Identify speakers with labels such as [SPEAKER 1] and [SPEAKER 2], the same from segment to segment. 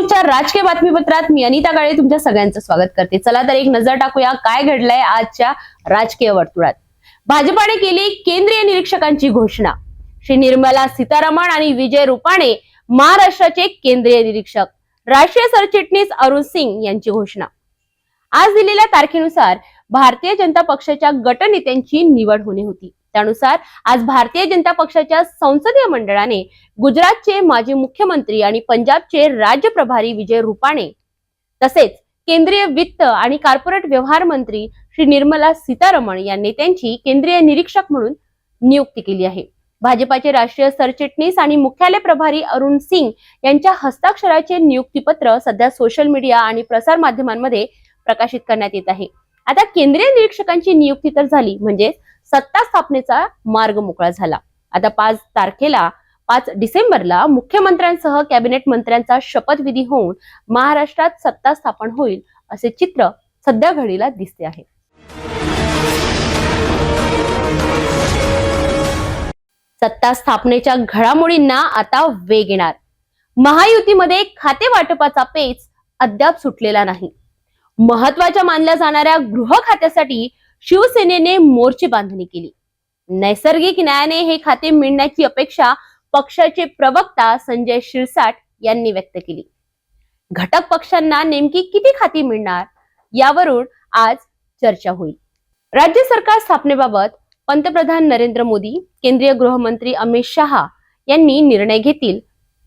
[SPEAKER 1] न्यूजच्या राजकीय बातमीपत्रात मी अनिता काळे तुमच्या सगळ्यांचं स्वागत करते। चला तर एक नजर टाकूया काय घडलंय आजच्या राजकीय वर्तुळात। भाजपाने केली केंद्रीय निरीक्षकांची घोषणा। श्री निर्मला सीतारमण आणि विजय रुपाणे महाराष्ट्राचे केंद्रीय निरीक्षक। राष्ट्रीय सरचिटणीस अरुण सिंग यांची घोषणा। आज दिलेल्या तारखेनुसार भारतीय जनता पक्षाच्या गटनेत्यांची निवड होणे होती। त्यानुसार आज भारतीय जनता पक्षाच्या संसदीय मंडळाने गुजरातचे माजी मुख्यमंत्री आणि पंजाबचे राज्य प्रभारी विजय रुपाणे तसेच केंद्रीय वित्त आणि कॉर्पोरेट व्यवहार मंत्री श्री निर्मला सीतारमण या नेत्यांची केंद्रीय निरीक्षक म्हणून नियुक्ती केली आहे। भाजपाचे राष्ट्रीय सरचिटणीस आणि मुख्यालय प्रभारी अरुण सिंग यांच्या हस्ताक्षराचे नियुक्तीपत्र सध्या सोशल मीडिया आणि प्रसार माध्यमांमध्ये प्रकाशित करण्यात येत आहे। आता केंद्रीय निरीक्षकांची नियुक्ती तर झाली, म्हणजे सत्ता स्थापनेचा मार्ग मोकळा झाला। आता 5 डिसेंबरला मुख्यमंत्र्यांसह कॅबिनेट मंत्र्यांचा शपथविधी होऊन महाराष्ट्रात सत्ता स्थापन होईल असे चित्र सध्या घडीला दिसते आहे। सत्ता स्थापनेच्या घडामोडींना आता वेग येणार। महायुतीमध्ये खाते वाटपाचा पेच अद्याप सुटलेला नाही। महत्वाच्या मानल्या जाणाऱ्या गृह खात्यासाठी शिवसेनेने मोर्चे बांधणी केली। नैसर्गिक न्यायाने हे खाते मिळण्याची अपेक्षा पक्षाचे प्रवक्ता संजय शिरसाट यांनी व्यक्त केली। घटक पक्षांना नेमकी किती खाती मिळणार यावरून आज चर्चा होईल। राज्य सरकार स्थापनेबाबत पंतप्रधान नरेंद्र मोदी, केंद्रीय गृहमंत्री अमित शहा यांनी निर्णय घेतील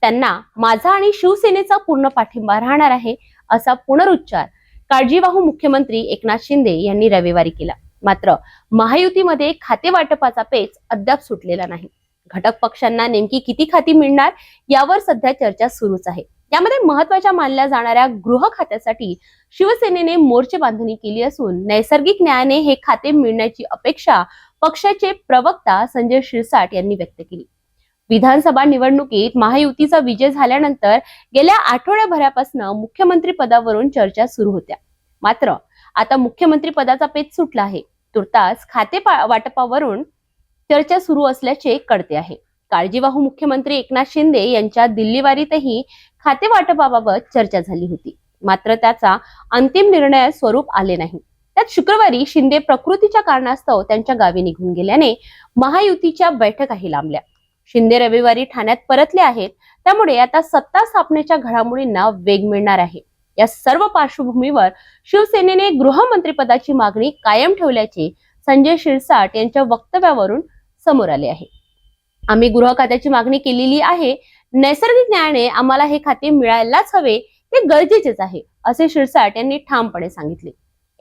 [SPEAKER 1] त्यांना माझा आणि शिवसेनेचा पूर्ण पाठिंबा राहणार आहे असा पुनरुच्चार काळजीवाहू मुख्यमंत्री एकनाथ शिंदे यांनी रविवारी केला। मात्र महायुतीमध्ये खाते वाटपाचा पेच अद्याप सुटलेला नाही। घटक पक्षांना नेमकी किती खाती मिळणार यावर सध्या चर्चा सुरूच आहे। यामध्ये महत्वाच्या मानल्या जाणाऱ्या गृह खात्यासाठी शिवसेनेने मोर्चे बांधणी केली असून नैसर्गिक न्यायाने हे खाते मिळण्याची अपेक्षा पक्षाचे प्रवक्ता संजय शिरसाट यांनी व्यक्त केली। विधानसभा निवडणुकीत महायुतीचा विजय झाल्यानंतर गेल्या आठवड्याभरापासून मुख्यमंत्री पदावरून चर्चा सुरू होत्या। मात्र आता मुख्यमंत्री पदाचा पेच सुटला आहे। तुर्तास खाते वाटपावरून चर्चा सुरू असल्याचे कळते आहे। काळजीवाहू मुख्यमंत्री एकनाथ शिंदे यांच्या दिल्लीवारीतही खाते वाटपाबाबत चर्चा झाली होती। मात्र त्याचा अंतिम निर्णय स्वरूप आले नाही। त्यात शुक्रवारी शिंदे प्रकृतीच्या कारणास्तव त्यांच्या गावी निघून गेल्याने महायुतीच्या बैठकाही लांबल्या। शिंदे रविवारी ठाण्यात परतले आहेत, त्यामुळे आता सत्ता स्थापनेच्या घडामोडींना वेग मिळणार आहे। या सर्व पार्श्वभूमीवर शिवसेनेने गृहमंत्रीपदाची मागणी कायम ठेवल्याचे संजय शिरसाट यांच्या वक्तव्यावरून समोर आले आहे। आम्ही गृह खात्याची मागणी केलेली आहे। नैसर्गिक न्यायाने आम्हाला हे खाते मिळायलाच हवे, ते गरजेचेच आहे असे शिरसाट यांनी ठामपणे सांगितले।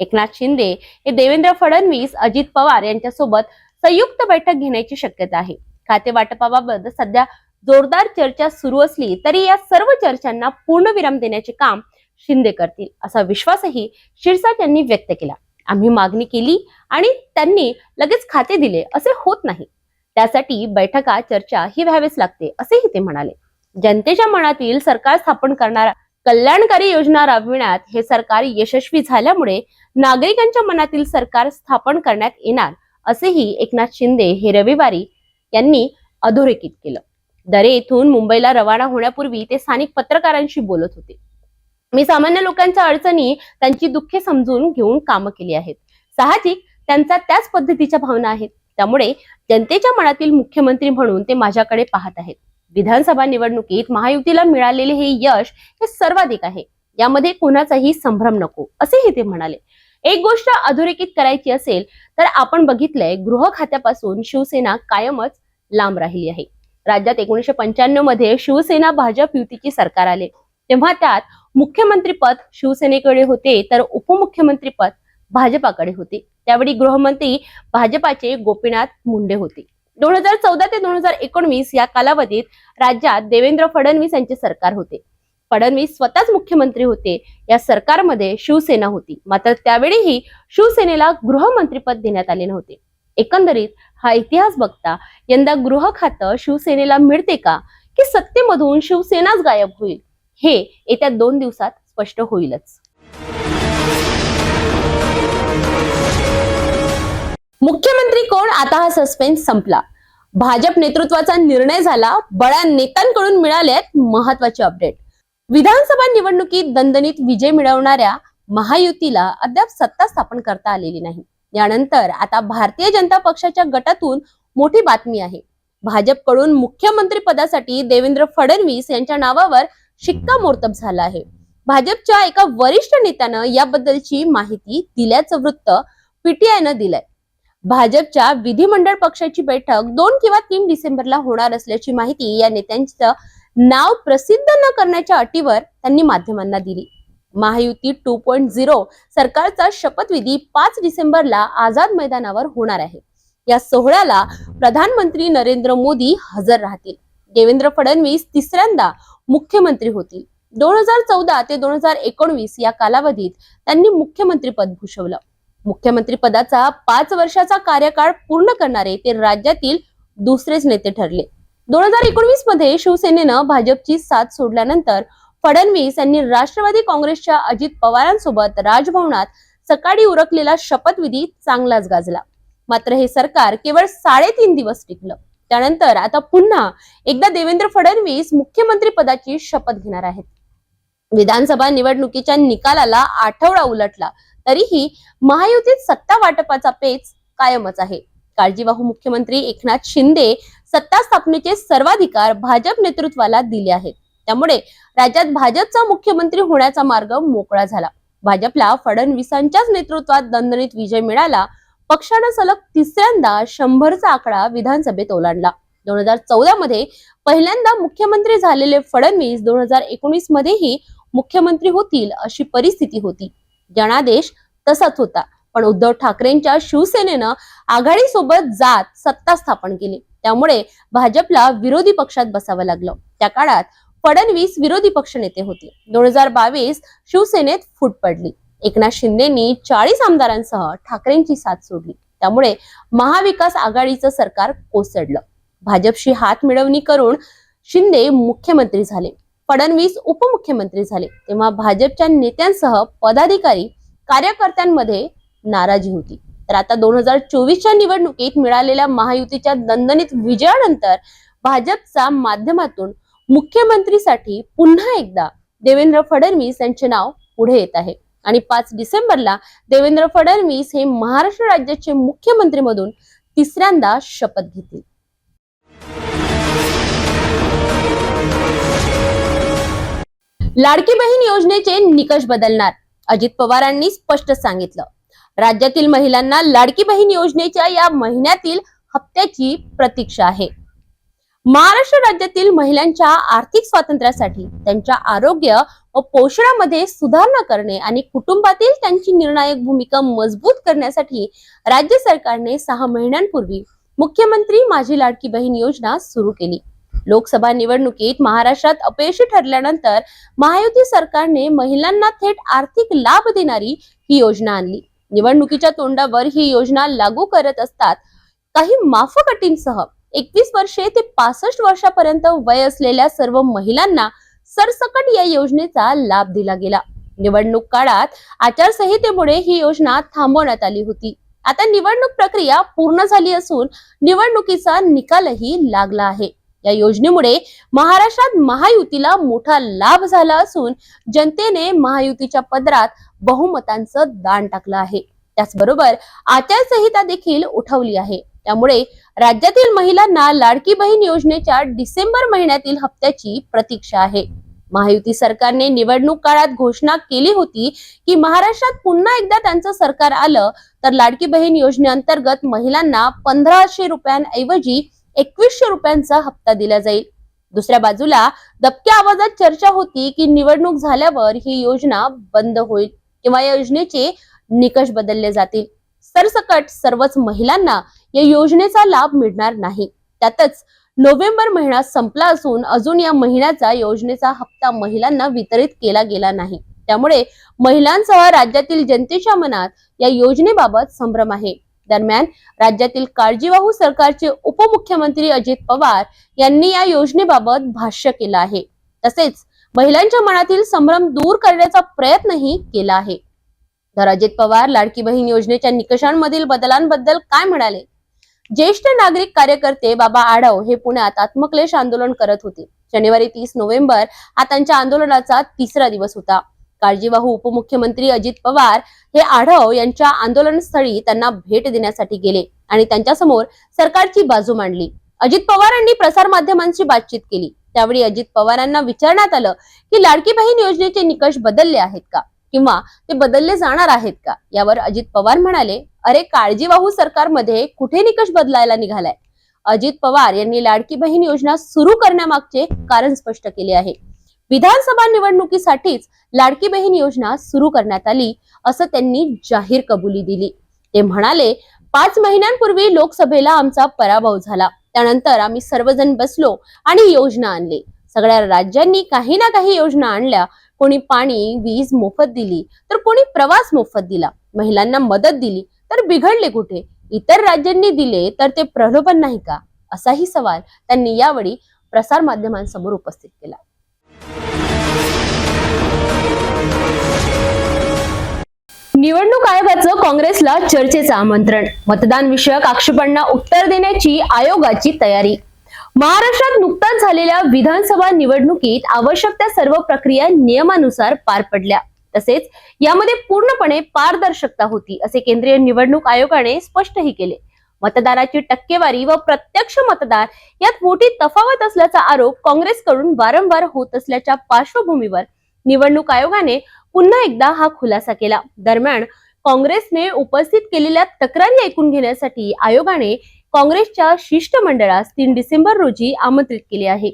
[SPEAKER 1] एकनाथ शिंदे हे देवेंद्र फडणवीस, अजित पवार यांच्यासोबत संयुक्त बैठक घेण्याची शक्यता आहे। खाते वाटपाबाबत सध्या जोरदार चर्चा सुरू असली तरी या सर्व चर्चांना पूर्णविराम देण्याचे काम शिंदे करतील असा विश्वासही शिरसाट यांनी व्यक्त केला। आम्ही मागणी केली आणि त्यांनी लगेच खाते दिले असे होत नाही। त्यासाठी बैठका, चर्चा ही व्हावीच लागते असेही ते म्हणाले। जनतेच्या मनातील सरकार स्थापन करणारा कल्याणकारी योजना राबविण्यात हे सरकार यशस्वी झाल्यामुळे नागरिकांच्या मनातील सरकार स्थापन करण्यात येणार असेही एकनाथ शिंदे हे रविवारी यांनी अधोरेखित केलं। दरे येथून मुंबईला रवाना होण्यापूर्वी ते स्थानिक पत्रकारांशी बोलत होते। मी सामान्य लोकांच्या अडचणी, त्यांची दुःखे समजून घेऊन कामं केली आहेत। साहजिक त्यांचा त्याच पद्धतीच्या भावना आहेत, त्यामुळे जनतेच्या मनातील मुख्यमंत्री म्हणून ते माझ्याकडे पाहत आहेत। विधानसभा निवडणुकीत महायुतीला मिळालेले हे यश हे सर्वाधिक आहे, यामध्ये कोणाचाही संभ्रम नको असेही ते म्हणाले। एक गोष्ट अधोरेखित करायची असेल तर आपण बघितलंय, गृह खात्यापासून शिवसेना कायमच लांब राहिली आहे। राज्यात 1995 मध्ये शिवसेना भाजप युतीची सरकार आले तेव्हा त्यात मुख्यमंत्रीपद शिवसेनेकडे होते तर उपमुख्यमंत्रीपद भाजपाकडे होते। त्यावेळी गृहमंत्री भाजपाचे गोपीनाथ मुंडे होते। 2014 ते 2019 या कालावधीत राज्यात देवेंद्र फडणवीस यांचे सरकार होते। फडणवीस स्वतःच मुख्यमंत्री होते। या सरकारमध्ये शिवसेना होती, मात्र त्यावेळीही शिवसेनेला गृहमंत्रीपद देण्यात आले नव्हते। एकंदरीत हा इतिहास बघता यंदा गृह खातं शिवसेनेला मिळते का की सत्तेमधून शिवसेनाच गायब होईल हे येत्या 2 दिवसात स्पष्ट होईलच। मुख्यमंत्री कोण, आता हा सस्पेन्स संपला। भाजप नेतृत्वाचा निर्णय झाला। बड्या नेत्यांकडून मिळालेत महत्त्वाचे अपडेट। विधानसभा निवडणुकीत दणदणीत विजय मिळवणाऱ्या महायुतीला अद्याप सत्ता स्थापन करता आलेली नाही. यानंतर आता भारतीय जनता पक्षाच्या गटातून मोठी बातमी आहे. भाजपकडून मुख्यमंत्री पदासाठी देवेंद्र फडणवीस यांच्या नावावर शिक्कामोर्तब झाला आहे. भाजपच्या एका वरिष्ठ नेत्यानं याबद्दलची माहिती दिल्याचं वृत्त पीटीआयनं दिलंय. भाजपच्या विधिमंडळ पक्षाची बैठक 2 किंवा 3 डिसेंबरला होणार असल्याची माहिती या नेत्यांचं नाव प्रसिद्ध न करण्याच्या अटीवर त्यांनी माध्यमांना दिली. महायुती 2.0 सरकारचा शपथविधी 5 डिसेंबरला आझाद मैदानावर होणार आहे. या सोहळ्याला प्रधानमंत्री नरेंद्र मोदी हजर राहतील. देवेंद्र फडणवीस तिसऱ्यांदा मुख्यमंत्री होतील. 2014 ते 2019 या कालावधीत त्यांनी मुख्यमंत्रीपद भूषवलं. मुख्यमंत्री पदाचा 5 वर्षाचा कार्यकाळ पूर्ण करणारे ते राज्यातील दुसरेच नेते ठरले. 2019 मध्ये शिवसेनेनं भाजपची साथ सोडल्यानंतर फडणवीस यांनी राष्ट्रवादी काँग्रेसच्या अजित पवारांसोबत राजभवनात सकाळी उरकलेला शपथविधी चांगलाच गाजला. मात्र हे सरकार केवळ 3.5 दिवस टिकलं. त्यानंतर आता पुन्हा एकदा देवेंद्र फडणवीस मुख्यमंत्री पदाची शपथ घेणार आहेत. विधानसभा निवडणुकीच्या निकालाला आठवडा उलटला तरीही महायुतीत सत्ता वाटपाचा पेच कायमच आहे. काळजीवाहू मुख्यमंत्री एकनाथ शिंदे सत्ता स्थापनेचे सर्वाधिकार भाजप नेतृत्वाला दिले आहेत. त्यामुळे राज्यात भाजपचा मुख्यमंत्री होण्याचा मार्ग मोकळा झाला. भाजपला फडणवीसांच्याच नेतृत्वात दणदणीत विजय मिळाला. पक्षानं सलग तिसऱ्यांदा 100चा आकडा विधानसभेत ओलांडला. 2014 मध्ये पहिल्यांदा मुख्यमंत्री झालेले फडणवीस 2019 मध्येही मुख्यमंत्री होतील अशी परिस्थिती होती. जनादेश तसाच होता. पण उद्धव ठाकरेंच्या शिवसेनेनं आघाडीसोबत जात सत्ता स्थापन केली. त्यामुळे भाजपला विरोधी पक्षात बसावं लागलं. त्या काळात फडणवीस विरोधी पक्षनेते होते. 2022 शिवसेनेत फूट पडली. एकनाथ शिंदेनी 40 आमदारांसह ठाकरेंची साथ सोडली. त्यामुळे महाविकास आघाडीचं सरकार कोसळलं. भाजपशी हात मिळवणी करून शिंदे मुख्यमंत्री झाले. फडणवीस उपमुख्यमंत्री झाले. तेव्हा भाजपच्या नेत्यांसह पदाधिकारी कार्यकर्त्यांमध्ये नाराजी होती. तर आता 2024च्या निवडणुकीत मिळालेल्या महायुतीच्या दणदणीत विजयानंतर भाजपच्या माध्यमातून मुख्यमंत्रीसाठी पुन्हा एकदा देवेंद्र फडणवीस यांचे नाव पुढे येत आहे. आणि 5 डिसेंबरला देवेंद्र फडणवीस हे महाराष्ट्र राज्याचे मुख्यमंत्री म्हणून तिसऱ्यांदा शपथ घेतील. लाडकी बहीण योजनेचे निकष बदलणार, अजित पवारांनी स्पष्ट सांगितलं. राज्यातील महिलांना लाडकी बहीण योजनेच्या या महिन्यातील हप्त्याची प्रतीक्षा आहे. महाराष्ट्र राज्यातील महिलांच्या आर्थिक स्वातंत्र्यासाठी, त्यांच्या आरोग्य व पोषणामध्ये सुधारणा करणे आणि कुटुंबातील त्यांची निर्णायक भूमिका मजबूत करण्यासाठी राज्य सरकारने 6 महिन्यांपूर्वी मुख्यमंत्री माझी लाडकी बहीण योजना सुरू केली. लोकसभा निवडणुकीत महाराष्ट्रात अपयशी ठरल्यानंतर महायुती सरकारने महिलांना थेट आर्थिक लाभ देणारी ही योजना आणली. निवडणुकीच्या तोंडावर ही योजना लागू करत असतात काही माफक अटींसह 21 वर्षे ते 65 वर्षापर्यंत वय असलेल्या सर्व महिलांना सरसकट या योजनेचा लाभ दिला गेला. निवडणूक काळात आचारसंहितेमुळे ही योजना थांबवण्यात आली होती. आता निवडणूक प्रक्रिया पूर्ण झाली असून निवडणुकीचा निकालही लागला आहे. या योजनेमुळे महाराष्ट्रात महायुतीला मोठा लाभ झाला असून जनतेने महायुतीच्या पदरात बहुमतांचं दान टाकलं आहे. त्याचबरोबर आचारसंहिता देखील उठवली आहे. त्यामुळे राज्यातील महिलांना लाडकी बहीण योजनेच्या डिसेंबर महिन्यातील हप्त्याची प्रतीक्षा आहे. महायुती सरकारने निवडणूक काळात घोषणा केली होती की महाराष्ट्रात पुन्हा एकदा त्यांचं सरकार आलं तर लाडकी बहीण योजनेअंतर्गत महिलांना 1500 रुपयांऐवजी 2100 रुपयांचा हप्ता दिला जाईल. दुसऱ्या बाजूला दबक्या आवाजात चर्चा होती की निवडणूक झाल्यावर ही योजना बंद होईल किंवा या योजनेचे निकष बदलले जातील. सरसकट सर्वच महिलांना या योजनेचा लाभ मिळणार नाही. त्यातच नोव्हेंबर महिना संपला असून अजून या महिन्याचा योजनेचा हप्ता महिलांना वितरित केला गेला नाही. त्यामुळे महिलांसह राज्यातील जनतेच्या मनात या योजनेबाबत संभ्रम आहे. दरम्यान राज्यातील काळजीवाहू सरकारचे उपमुख्यमंत्री अजित पवार यांनी या योजनेबाबत भाष्य केलं आहे. तसेच महिलांच्या मनातील संभ्रम दूर करण्याचा प्रयत्नही केला आहे. तर अजित पवार लाडकी बहीण योजनेच्या निकषांमधील बदलांबद्दल काय म्हणाले ज्येष्ठ नागरिक कार्यकर्ते बाबा आढाव हे पुण्यात आत्मक्लेश आंदोलन करत होते. शनिवारी 30 नोव्हेंबर हा त्यांच्या आंदोलनाचा तिसरा दिवस होता. काळजीवाहू उपमुख्यमंत्री अजित पवार हे आढाव यांच्या आंदोलनस्थळी त्यांना भेट देण्यासाठी गेले आणि त्यांच्यासमोर सरकारची बाजू मांडली. अजित पवारांनी प्रसार माध्यमांशी बातचीत केली. त्यावेळी अजित पवारांना विचारण्यात आलं की लाडकी बहीण योजनेचे निकष बदलले आहेत का किंवा ते बदलले जाणार आहेत का. यावर अजित पवार म्हणाले, अरे काळजीवाहू सरकारमध्ये कुठे निकष बदलायला निघालाय. अजित पवार यांनी लाडकी बहीण योजना सुरू करण्यामागचे कारण स्पष्ट केले आहे. विधानसभा निवडणुकीसाठीच लाडकी बहीण योजना सुरू करण्यात आली असं त्यांनी जाहीर कबुली दिली. ते म्हणाले, 5 महिन्यांपूर्वी लोकसभेला आमचा पराभव झाला. त्यानंतर आम्ही सर्वजण बसलो आणि योजना आणले. सगळ्या राज्यांनी काही ना काही योजना आणल्या. कोणी पाणी वीज मोफत दिली तर कोणी प्रवास मोफत दिला. महिलांना मदत दिली तर बिघडले कुठे. इतर राज्यांनी दिले तर ते प्रलोभन नाही का, असाही सवाल त्यांनी यावेळी प्रसार माध्यमांसमोर उपस्थित केला. निवडणूक आयोगाचं काँग्रेसला चर्चेचं आमंत्रण. मतदान विषयक आक्षेपांना उत्तर देण्याची आयोगाची तयारी. महाराष्ट्रात नुकताच झालेल्या विधानसभा निवडणुकीत आवश्यक त्या सर्व प्रक्रिया नियमानुसार पार पडल्या. तसेच यामध्ये पूर्णपणे पारदर्शकता होती असे केंद्रीय निवडणूक आयोगाने स्पष्टही केले. मतदानाची टक्केवारी व प्रत्यक्ष मतदार यात मोठी तफावत असल्याचा आरोप काँग्रेसकडून वारंवार होत असल्याच्या पार्श्वभूमीवर निवडणूक आयोगाने पुन्हा एकदा हा खुलासा केला. दरम्यान काँग्रेसने उपस्थित केलेल्या तक्रारी ऐकून घेण्यासाठी आयोगाने काँग्रेसच्या शिष्टमंडळास 3 डिसेंबर रोजी आमंत्रित केले आहे.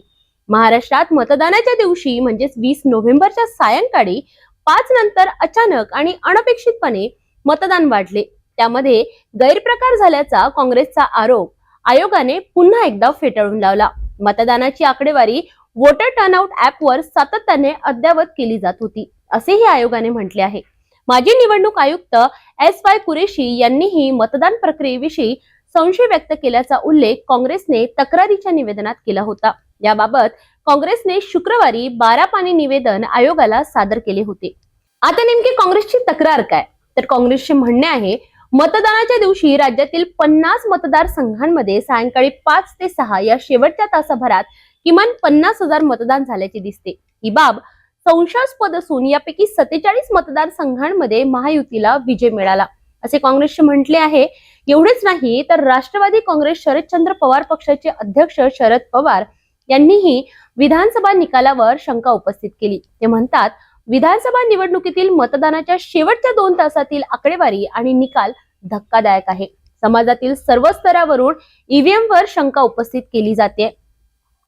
[SPEAKER 1] महाराष्ट्रात मतदानाच्या दिवशी म्हणजेच 20 नोव्हेंबरच्या सायंकाळी 5 नंतर अचानक आणि अनपेक्षितपणे मतदान वाढले. त्यामध्ये गैरप्रकार झाल्याचा काँग्रेसचा आरोप आयोगाने पुन्हा एकदा फेटाळून लावला. मतदानाची आकडेवारी वोटर टर्नआउट ऍपवर सातत्याने अद्ययावत केली जात होती असेही आयोगाने म्हटले आहे. माजी निवडणूक आयुक्त S.Y. कुरेशी यांनीही मतदान प्रक्रियेविषयी संशय व्यक्त केल्याचा उल्लेख काँग्रेसने तक्रारीच्या निवेदनात केला होता. याबाबत काँग्रेसने शुक्रवारी 12 पानी निवेदन आयोगाला सादर केले होते. आता नेमकी काँग्रेसची तक्रार काय, तर काँग्रेसचे म्हणणे आहे, मतदानाच्या दिवशी राज्यातील 50 मतदारसंघांमध्ये सायंकाळी 5 ते 6 या शेवटच्या तासाभरात किमान 50,000 मतदान झाल्याचे दिसते. ही बाब संशयास्पद असून यापैकी 47 मतदारसंघांमध्ये महायुतीला विजय मिळाला असे काँग्रेसचे म्हटले आहे. एवढेच नाही तर राष्ट्रवादी काँग्रेस शरदचंद्र पवार पक्षाचे अध्यक्ष शरद पवार यांनीही विधानसभा निकालावर शंका उपस्थित केली. ते म्हणतात, विधानसभा निवडणुकीतील मतदानाच्या शेवटच्या 2 तासातील आकडेवारी आणि निकाल धक्कादायक आहे. समाजातील सर्व स्तरावरून ईव्हीएम वर शंका उपस्थित केली जाते.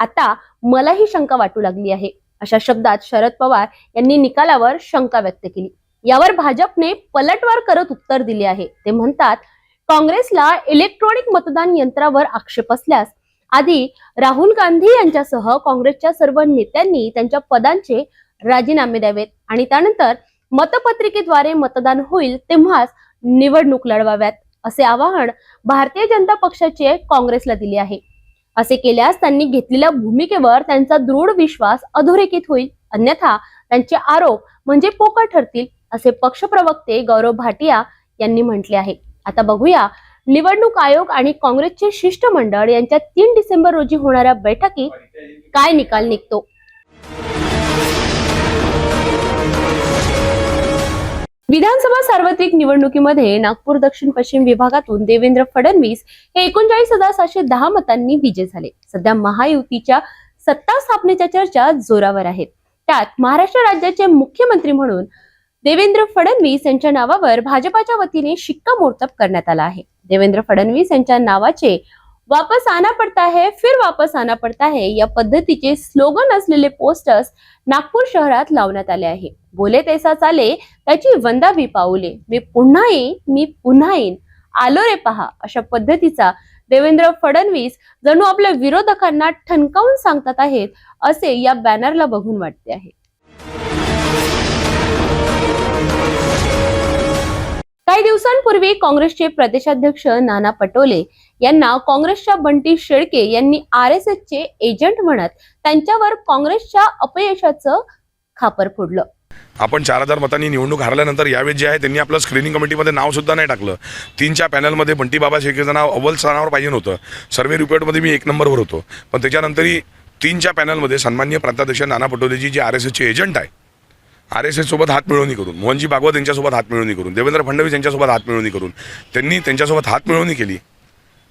[SPEAKER 1] आता मला ही शंका वाटू लागली आहे, अशा शब्दात शरद पवार यांनी निकालावर शंका व्यक्त केली. यावर भाजपने पलटवार करत उत्तर दिले आहे. ते म्हणतात, काँग्रेसला इलेक्ट्रॉनिक मतदान यंत्रावर आक्षेप असल्यास आधी राहुल गांधी यांच्यासह काँग्रेसच्या सर्व नेत्यांनी त्यांच्या पदांचे राजीनामे द्यावेत आणि त्यानंतर मतपत्रिकेद्वारे मतदान होईल तेव्हाच निवडणूक लढवाव्यात असे आवाहन भारतीय जनता पक्षाचे काँग्रेसला दिले आहे. असे केल्यास त्यांनी घेतलेल्या भूमिकेवर त्यांचा दृढ विश्वास अधोरेखित होईल, अन्यथा त्यांचे आरोप म्हणजे पोकळ ठरतील असे पक्ष प्रवक्ते गौरव भाटिया यांनी म्हटले आहे. आता बघूया निवडणूक आयोग आणि काँग्रेसचे शिष्टमंडळ यांच्या 3 डिसेंबर रोजी होणाऱ्या बैठकीत काय निकाल निघतो. विधानसभा सार्वत्रिक निवडणुकीमध्ये नागपूर दक्षिण पश्चिम विभागातून देवेंद्र फडणवीस हे 39,710 मतांनी विजयी झाले. सध्या महायुतीच्या सत्ता स्थापनेच्या चर्चा जोरावर आहेत. त्यात महाराष्ट्र राज्याचे मुख्यमंत्री म्हणून देवेंद्र फडणवीस यांच्या नावावर भाजपाच्या वतीने शिक्कामोर्तब करण्यात आला आहे. देवेंद्र फडणवीस यांच्या नावाचे वापस आना पडता है, फिर वापस आना पडता है या पद्धतीचे स्लोगन असलेले पोस्टर्स नागपूर शहरात लावण्यात आले आहे. बोले तैसा चाले त्याची वंदावी पाऊले, मी पुन्हा येईन, मी पुन्हा येईन, आलो रे पहा अशा पद्धतीचा देवेंद्र फडणवीस जणू आपल्या विरोधकांना ठणकावून सांगतात आहेत असे या बॅनरला बघून वाटते आहे. काही दिवसांपूर्वी काँग्रेसचे प्रदेशाध्यक्ष नाना पटोले यांना काँग्रेसच्या बंटी शेळके यांनी RSSचे एजंट म्हणत त्यांच्यावर काँग्रेसच्या अपयशाचं खापर फोडलं.
[SPEAKER 2] आपण 4000 मतांनी निवडणूक हारल्यानंतर यावेळी जे आहे त्यांनी आपलं स्क्रीनिंग कमिटीमध्ये नावसुद्धा नाही टाकलं. 3च्या पॅनलमध्ये बंटी बाबा शेळकेचं नाव अव्वल स्थानावर पाहिजे होतं. सर्व्हे रिपोर्टमध्ये मी 1 नंबरवर होतो. पण त्याच्यानंतरही 3च्या पॅनलमध्ये सन्माननीय प्रांताध्यक्ष नाना पटोलेजी जे RSSचे एजंट आहे, RSS सोबत हात मिळवणी करून, मोहनजी भागवत यांच्यासोबत हात मिळवणी करून, देवेंद्र फडणवीस यांच्यासोबत हात मिळवणी करून त्यांनी त्यांच्यासोबत हात मिळवणी केली.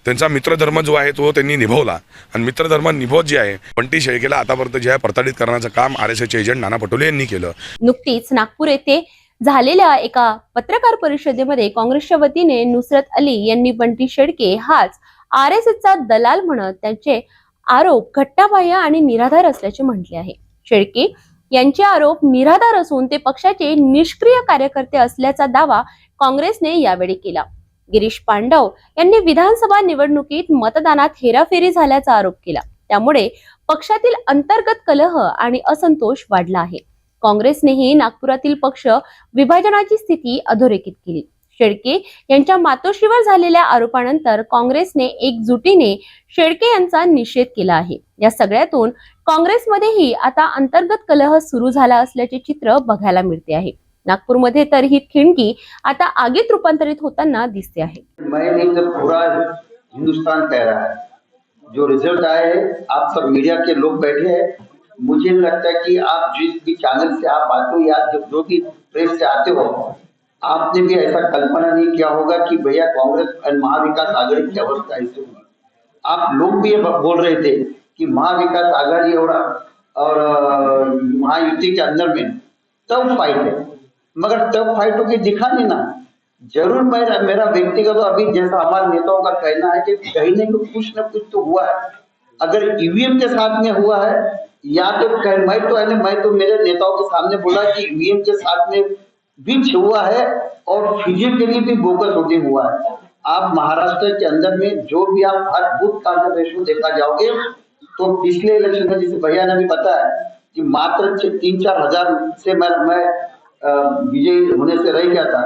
[SPEAKER 2] त्यांचा मित्रधर्म जो आहे तो त्यांनी निभवला आणि मित्रधर्म निभवत जे आहे बंटी शेळकेला आतापर्यंत जे आहे प्रताडित करण्याचं काम RSSचे एजंट नाना पटोले यांनी केलं.
[SPEAKER 1] नुकतीच नागपूर येथे झालेल्या एका पत्रकार परिषदेमध्ये काँग्रेसच्या वतीने नुसरत अली यांनी बंटी शेळके हाच RSSचा दलाल म्हणत त्यांचे आरोप घट्टाबाह्य आणि निराधार असल्याचे म्हटले आहे. शेळके यांचे आरोप निराधार असून ते पक्षाचे निष्क्रिय कार्यकर्ते असल्याचा दावा काँग्रेसने यावेळी केला. गिरीश पांडव यांनी विधानसभा निवडणुकीत मतदानात हेराफेरी झाल्याचा आरोप केला. त्यामुळे पक्षातील अंतर्गत कलह आणि असंतोष वाढला आहे. काँग्रेसनेही नागपुरातील पक्ष विभाजनाची स्थिती अधोरेखित केली. शेळके यांच्या मातोश्रीवर झालेल्या आरोपानंतर काँग्रेसने एकजुटीने शेळके यांचा निषेध केला आहे. या सगळ्यातून काँग्रेसमध्येही आता अंतर्गत कलह सुरू झाला असल्याचे चित्र बघायला मिळते आहे. नागपूरमध्ये तर ही खिणगी आता आगीत रूपांतरित होताना दिसते आहे.
[SPEAKER 3] मैं नहीं तो पूरा हिंदुस्तान कह रहा है, जो रिजल्ट आए हैं, आप सब मीडिया के लोग बैठे हैं, मुझे लगता है कि आप जिस भी चैनल से आप आते हो या जो भी प्रेस से आते हो, आपने भी ऐसा कल्पना नहीं किया होगा कि भैया कांग्रेस और महाविकास आघाड़ी की अवस्था ऐसी होगी। आप लोग भी ये बोल रहे थे कि महाविकास आघाड़ी और महायुति के अंदर में टफ फाइट है, मगर टफ फाइटों की दिखा नहीं ना। जरूर मेरा व्यक्तिगत अभी जैसा हमारे नेताओं का कहना है कि कहीं न कहीं कुछ न कुछ तो हुआ है। अगर ईवीएम के साथ में हुआ है या तो मैं तो मेरे नेताओं के सामने बोला कि ईवीएम के साथ में भी हुआ है और फिजिकली भी बोगस वोटिंग हुआ है। आप महाराष्ट्र के अंदर में जो भी आप हर बूथ का रेशो देखा जाओगे तो पिछले इलेक्शन में, जैसे भैया ने भी बताया कि मात्र 3-4 हजार से मैं विजयी होने से रह गया था,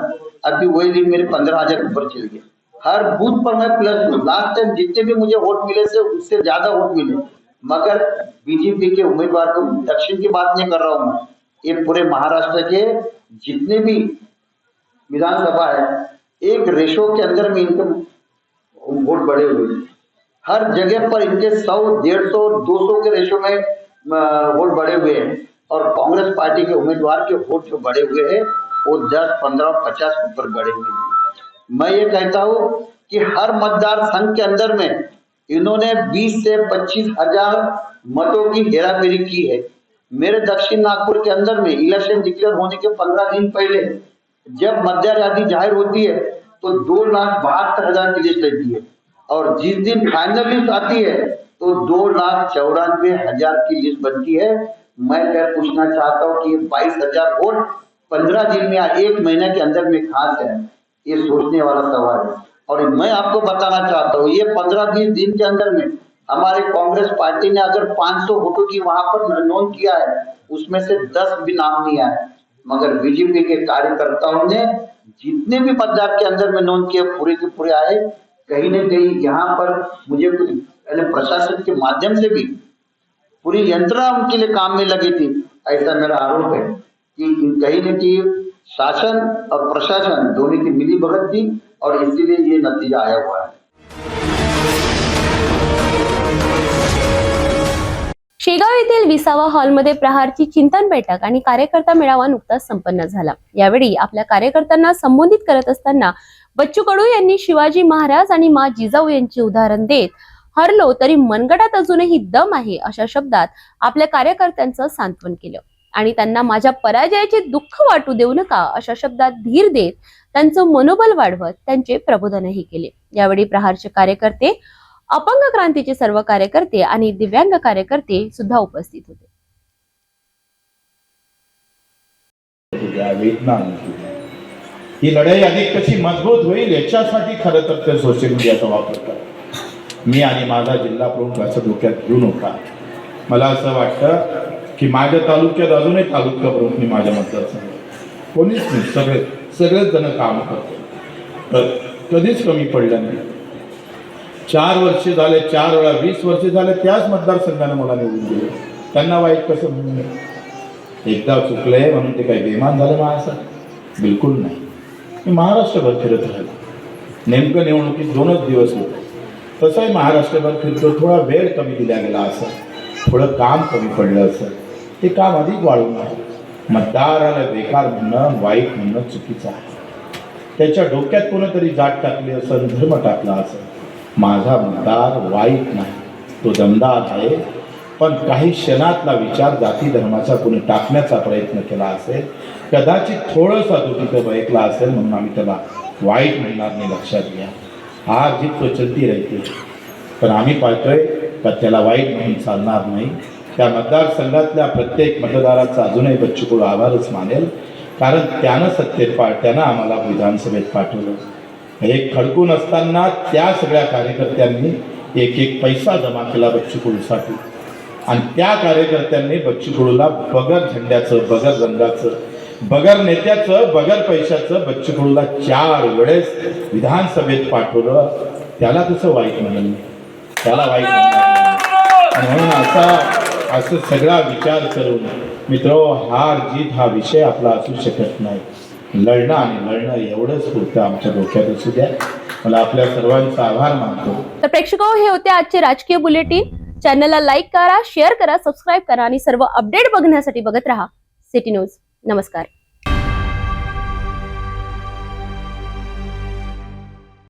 [SPEAKER 3] अभी वही दिन मेरे 15,000 ऊपर चल गए। हर बूथ पर मैं प्लस हूँ। लास्ट टाइम जितने भी मुझे वोट मिले से उससे ज्यादा वोट मिले, मगर बीजेपी के उम्मीदवार को, दक्षिण की बात नहीं कर रहा हूँ मैं, ये पूरे महाराष्ट्र के जितने भी विधानसभा है, एक रेशो के अंदर में इनके वोट बढ़े हुए, हर जगह पर इनके 100, 150, 200 के रेशो में वोट बढ़े हुए हैं। और कांग्रेस पार्टी के उम्मीदवार के वोट जो बढ़े हुए हैं वो 10, 15, 50 ऊपर बढ़े हुए हैं। मैं ये कहता हूँ कि हर मतदार संघ के अंदर में इन्होंने 20 से 25 हजार मतों की हेराफेरी की है। मेरे दक्षिण नागपुर के अंदर में इलेक्शन डिक्लेयर होने के 15 दिन पहले जब मतदार यादी जाहिर होती है तो 2,72,000 की लिस्ट रहती है, और जिस दिन फाइनल लिस्ट आती है तो 2,94,000 की लिस्ट बनती है। मैं क्या पूछना चाहता हूँ कि ये 22,000 वोट 15 दिन में या 1 महीने के अंदर में कहाँ से है, ये सोचने वाला सवाल है। और मैं आपको बताना चाहता हूँ, ये 15-20 दिन के अंदर में हमारे कांग्रेस पार्टी ने अगर 500 वोटों की वहां पर नोंद किया है, उसमें से 10 भी नाम नहीं आया, मगर बीजेपी के कार्यकर्ताओं ने जितने भी मतदार के अंदर में नोंद किए पूरे के पूरे आए। कहीं न कहीं यहाँ पर मुझे कुछ प्रशासन के माध्यम से भी पूरी यंत्रणा उनके लिए काम में लगी थी, ऐसा मेरा आरोप है कि कहीं न कहीं शासन और प्रशासन दोनों की मिली भगत थी और इसीलिए ये नतीजा आया हुआ है।
[SPEAKER 1] शेगाव येथील 20व्या हॉलमध्ये प्रहारची चिंतन बैठक आणि कार्यकर्ता मेळावा नुकताच संपन्न झाला. यावेळी आपल्या कार्यकर्त्यांना संबोधित करत असताना बच्चू कडू यांनी शिवाजी महाराज आणि मा जिजाऊ यांचे उदाहरण देत हरलो तरी मनगटात अजूनही दम आहे अशा शब्दात आपल्या कार्यकर्त्यांचं सांत्वन केलं आणि त्यांना माझ्या पराजयाचे दुःख वाटू देऊ नका अशा शब्दात धीर देत त्यांचं मनोबल वाढवत त्यांचे प्रबोधनही केले. यावेळी प्रहारचे कार्यकर्ते, अपंग क्रांतीचे सर्व कार्यकर्ते आणि दिव्यांग कार्यकर्ते सुद्धा उपस्थित होते.
[SPEAKER 4] ही लढाई अधिक कशी मजबूत होईल याच्यासाठी खरं तर ते सोशल मीडियाचा वापर करतात. मी आणि माझा जिल्हा प्रमुख असं डोक्यात घेऊ नका. मला असं वाटतं की माझ्या तालुक्यात अजूनही तालुका प्रमुख मी माझ्या मतदारसंघात कोणीच नाही, सगळेच जण काम करतो, कधीच कमी पडलं नाही. 4 वर्ष झाले, 4 वेळा 20 वर्ष झाले त्याच मतदारसंघाने मला निवडून दिले. त्यांना वाईट कसं म्हणू नये. एकदा चुकलंय म्हणून ते काही बेमान झालं महाराष्ट्रात? बिलकुल नाही. मी महाराष्ट्रभर फिरत राहिलो. नेमकं निवडणुकीत 2च दिवस होते. तसंही महाराष्ट्रभर फिरतो. थोडा वेळ कमी दिला गेला असं, थोडं काम कमी पडलं असं, ते काम अधिक वाढून आहे. मतदाराला बेकार म्हणणं, वाईट म्हणणं चुकीचं आहे. त्याच्या डोक्यात कोणीतरी जात टाकली असं, धर्म टाकला असं. माझा मतदार वाईट नाही, तो दमदार आहे. पण काही क्षणातला विचार जाती धर्माचा कोणी टाकण्याचा प्रयत्न केला असेल, कदाचित थोडंसा तो तिथं बयकला असेल, म्हणून आम्ही त्याला वाईट म्हणणार नाही. लक्षात घ्या, हार जीत तो चलती राहते. पण आम्ही पाहतोय का त्याला वाईट म्हणून चालणार नाही. त्या मतदारसंघातल्या प्रत्येक मतदाराचा अजूनही बच्चू कडू आभारच मानेल, कारण त्यानं सत्तेत त्यानं आम्हाला विधानसभेत पाठवलं. हे खडकून असताना त्या सगळ्या कार्यकर्त्यांनी एक एक पैसा जमा केला बच्चू कडूसाठी. आणि त्या कार्यकर्त्यांनी बच्चू कडूला बगर झेंड्याचं, बगर रंगाचं, बगर नेत्याचं, बगर पैशाचं बच्चू कडूला 4 वेळेस विधानसभेत पाठवलं. त्याला कसं वाईट म्हणेल? त्याला वाईट म्हणेल. म्हणून असं सगळा विचार करून मित्रो, हार जीत हा विषय आपला असू शकत नाही. लढणं आणि लढणं एवढंच पुरतं आमच्या डोक्यात असू द्या. मला आपल्या सर्वांचा आभार मानतो.
[SPEAKER 1] तर प्रेक्षको, हे होते आजचे राजकीय बुलेटिन. चॅनलला लाईक करा, शेअर करा, सबस्क्राईब करा आणि सर्व अपडेट बघण्यासाठी बघत रहा सिटी न्यूज. नमस्कार.